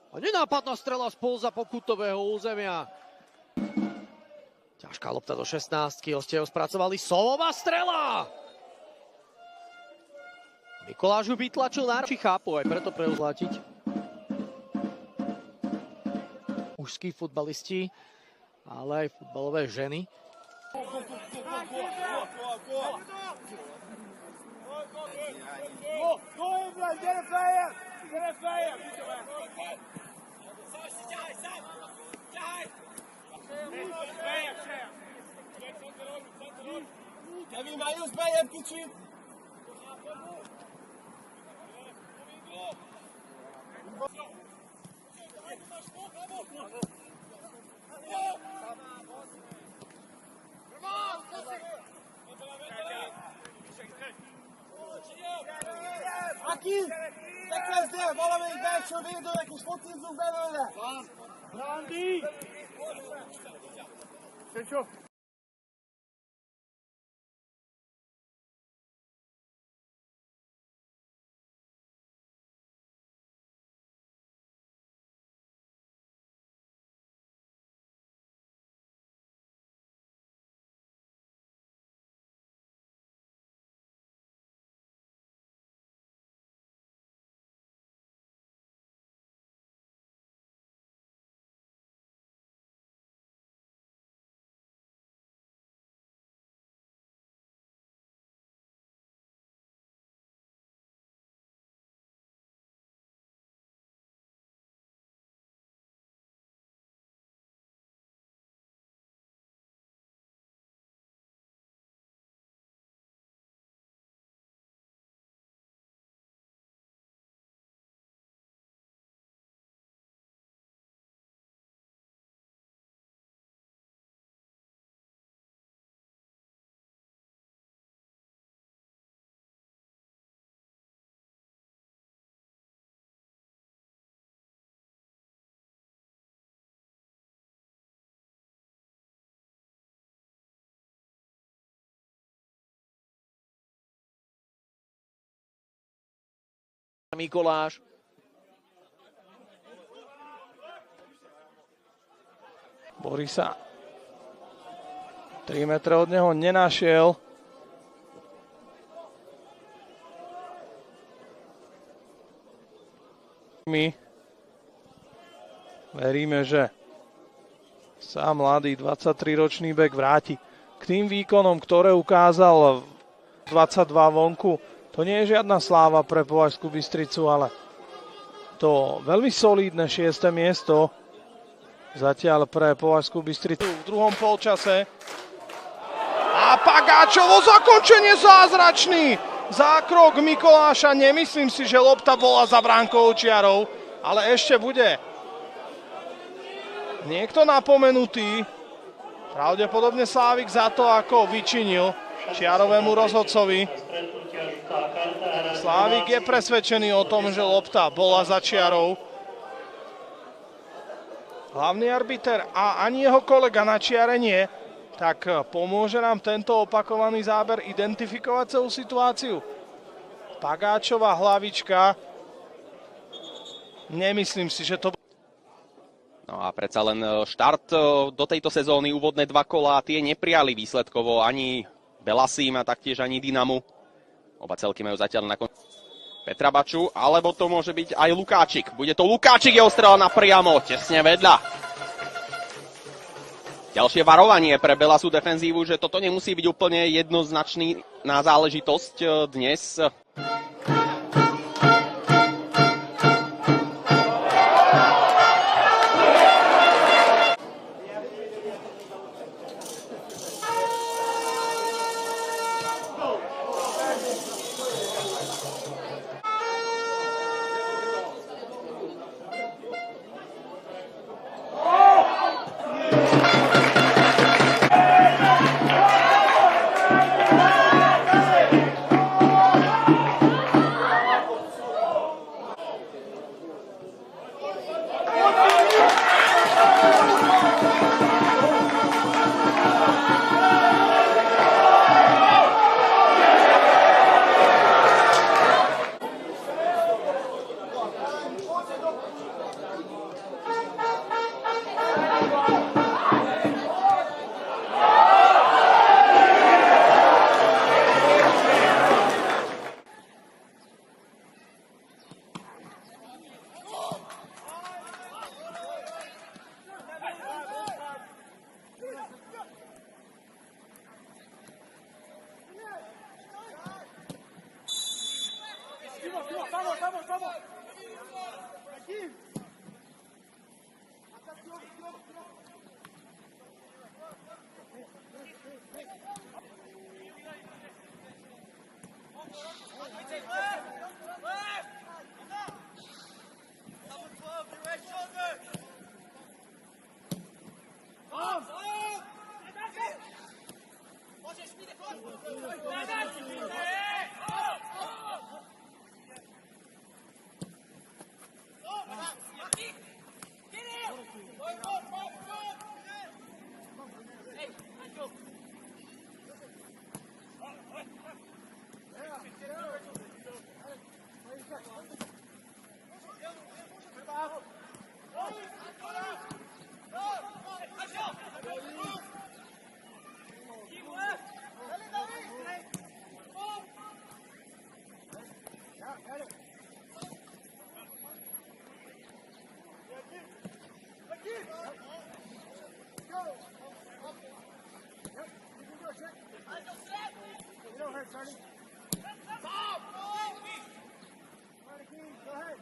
A nenápadná strela spoza pokutového územia. Ťažká lopta do 16. Hostia ho spracovali. Solová strela! Mikoláš ju vytlačil na či chápu, aj preto preuzlátiť. Mužskí futbalisti, ale aj futbalové ženy. Aqui! Tak zde, volame ich dať, čo vyjedú, jakýž fotíncu zvedujeme. Brandy! Čo? Mikoláš. Borisa 3 metre od neho nenašiel. My veríme, že sa mladý 23-ročný bek vráti k tým výkonom, ktoré ukázal 22 vonku. To nie je žiadna sláva pre Považskú Bystricu, ale to veľmi solídne 6. miesto zatiaľ pre Považskú Bystricu v druhom polčase. A Pagáčovo zakončenie zázračný! Zákrok Mikoláša, nemyslím si, že lopta bola za bránkovou čiarou, ale ešte bude niekto napomenutý. Pravdepodobne Slávik za to, ako vyčinil čiarovému rozhodcovi. Slávik je presvedčený o tom, že lopta bola za čiarou. Hlavný arbiter a ani jeho kolega na čiare nie, tak pomôže nám tento opakovaný záber identifikovať celú situáciu. Pagáčová hlavička. Nemyslím si, že to... No a predsa len štart do tejto sezóny, úvodné 2 kolá, tie neprijali výsledkovo ani Belasím a taktiež ani Dynamu. Oba celky majú zatiaľ na konci Petra Baču, alebo to môže byť aj Lukáčik. Bude to Lukáčik, jeho strela napriamo, tesne vedľa. Ďalšie varovanie pre Belasú defenzívu, že toto nemusí byť úplne jednoznačný na záležitosť dnes. vamos, vamos, vamos. Aquí. Go ahead.